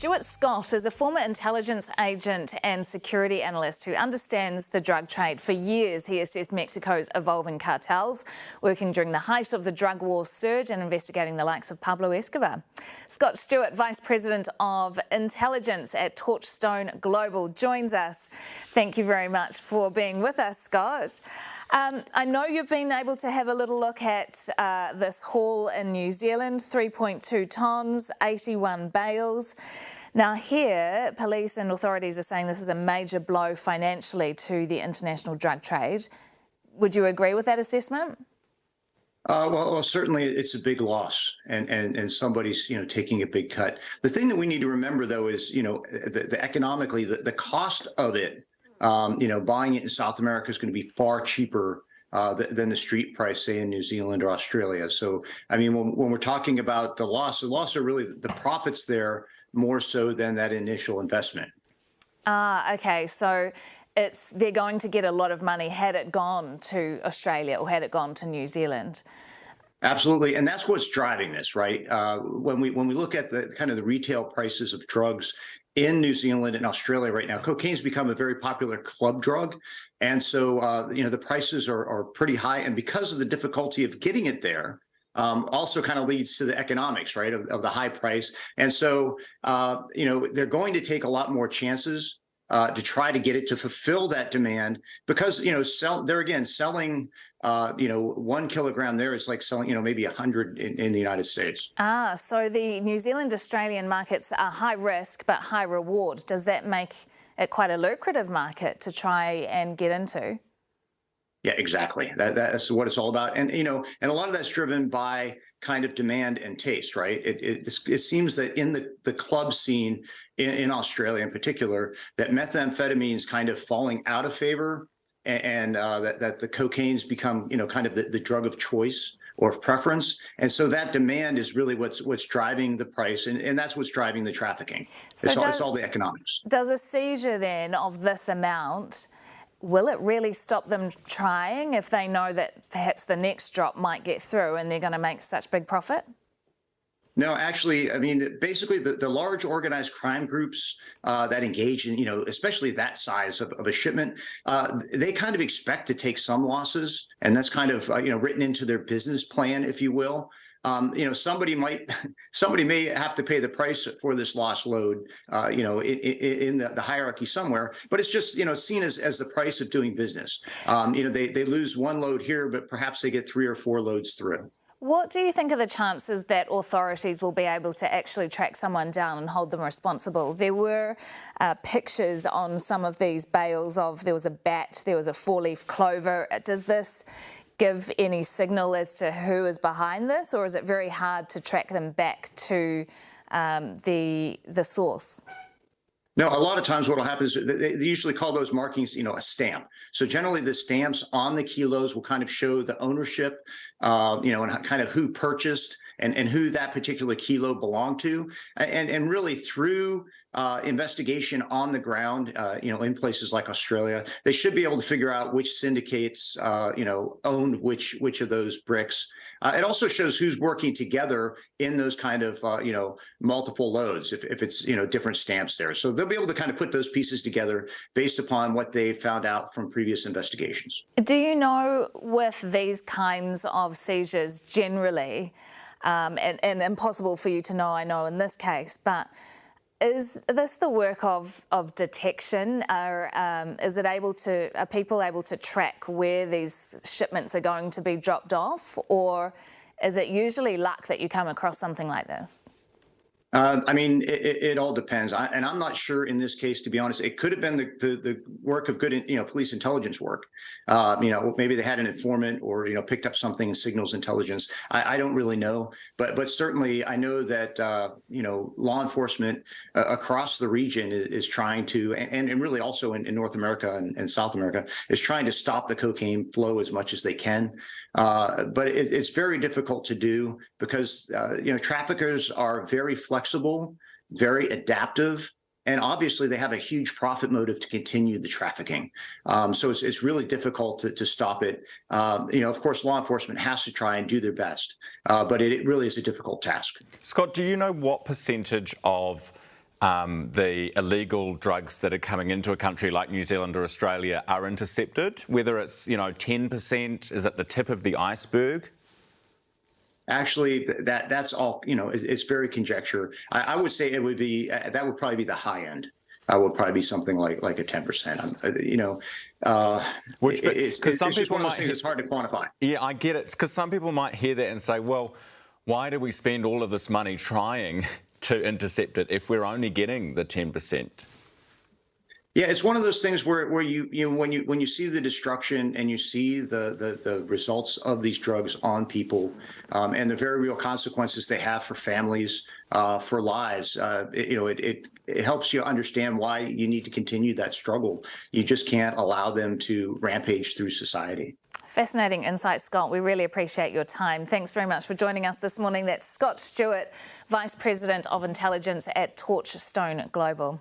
Stuart Scott is a former intelligence agent and security analyst who understands the drug trade. For years, he assessed Mexico's evolving cartels, working during the height of the drug war surge and investigating the likes of Pablo Escobar. Scott Stewart, Vice President of Intelligence at Torchstone Global, joins us. Thank you very much for being with us, Scott. I know you've been able to have a little look at this haul in New Zealand, 3.2 tonnes, 81 bales. Now here, police and authorities are saying this is a major blow financially to the international drug trade. Would you agree with that assessment? Well, certainly it's a big loss, and somebody's taking a big cut. The thing that we need to remember though is the economically the cost of it. Buying it in South America is going to be far cheaper than the street price, say, in New Zealand or Australia. So, I mean, when we're talking about the loss are really the profits there more so than that initial investment. Okay. So they're going to get a lot of money had it gone to Australia or had it gone to New Zealand. Absolutely, and that's what's driving this, right? When we look at the kind of the retail prices of drugs in New Zealand and Australia right now, cocaine's become a very popular club drug, and so the prices are pretty high, and because of the difficulty of getting it there, also kind of leads to the economics, right, of the high price, and so they're going to take a lot more chances to try to get it to fulfill that demand, because they're again selling 1 kilogram there is like selling maybe 100 in the United States. So the New Zealand Australian markets are high risk but high reward. Does that make it quite a lucrative market to try and get into? Yeah, exactly. That's what it's all about, and and a lot of that's driven by kind of demand and taste, right? It seems that in the club scene in Australia in particular, that methamphetamine's kind of falling out of favor, and that the cocaine's become kind of the drug of choice or of preference, and so that demand is really what's driving the price, and that's what's driving the trafficking. So it's all the economics. Does a seizure then of this amount, will it really stop them trying if they know that perhaps the next drop might get through and they're going to make such big profit? No, actually, I mean, basically the large organized crime groups that engage in, especially that size of a shipment, they kind of expect to take some losses, and that's kind of, written into their business plan, if you will. Somebody may have to pay the price for this lost load, in the hierarchy somewhere, but it's just, seen as the price of doing business. They lose one load here, but perhaps they get 3 or 4 loads through. What do you think are the chances that authorities will be able to actually track someone down and hold them responsible? There were pictures on some of these bales there was a bat, there was a 4-leaf clover. Does this give any signal as to who is behind this, or is it very hard to track them back to the source? No, a lot of times what will happen is they usually call those markings, a stamp. So generally the stamps on the kilos will kind of show the ownership, and kind of who purchased and who that particular kilo belonged to. And really through investigation on the ground, in places like Australia, they should be able to figure out which syndicates, owned which of those bricks. It also shows who's working together in those kind of, multiple loads, if it's, different stamps there. So they'll be able to kind of put those pieces together based upon what they found out from previous investigations. Do you know, with these kinds of seizures generally, and impossible for you to know, I know in this case, but is this the work of detection? Are people able to track where these shipments are going to be dropped off, or is it usually luck that you come across something like this? I mean, it all depends, and I'm not sure in this case, to be honest. It could have been the work of good, police intelligence work. Maybe they had an informant, or picked up something in signals intelligence. I don't really know, but certainly I know that law enforcement across the region is trying to, and really also in North America and South America, is trying to stop the cocaine flow as much as they can. But it's very difficult to do because traffickers are very flexible, very adaptive, and obviously they have a huge profit motive to continue the trafficking. So it's really difficult to stop it. Of course, law enforcement has to try and do their best, but it really is a difficult task. Scott, do you know what percentage of the illegal drugs that are coming into a country like New Zealand or Australia are intercepted? Whether it's, 10%, is at the tip of the iceberg? Actually, that's all, it's very conjecture. I would say it would be, that would probably be the high end. Would probably be something like a 10%. It's some just people one of those things that's hard to quantify. Yeah, I get it. Because some people might hear that and say, well, why do we spend all of this money trying to intercept it if we're only getting the 10%? Yeah, it's one of those things where when you see the destruction and you see the results of these drugs on people, and the very real consequences they have for families, for lives, it helps you understand why you need to continue that struggle. You just can't allow them to rampage through society. Fascinating insight, Scott. We really appreciate your time. Thanks very much for joining us this morning. That's Scott Stewart, Vice President of Intelligence at Torchstone Global.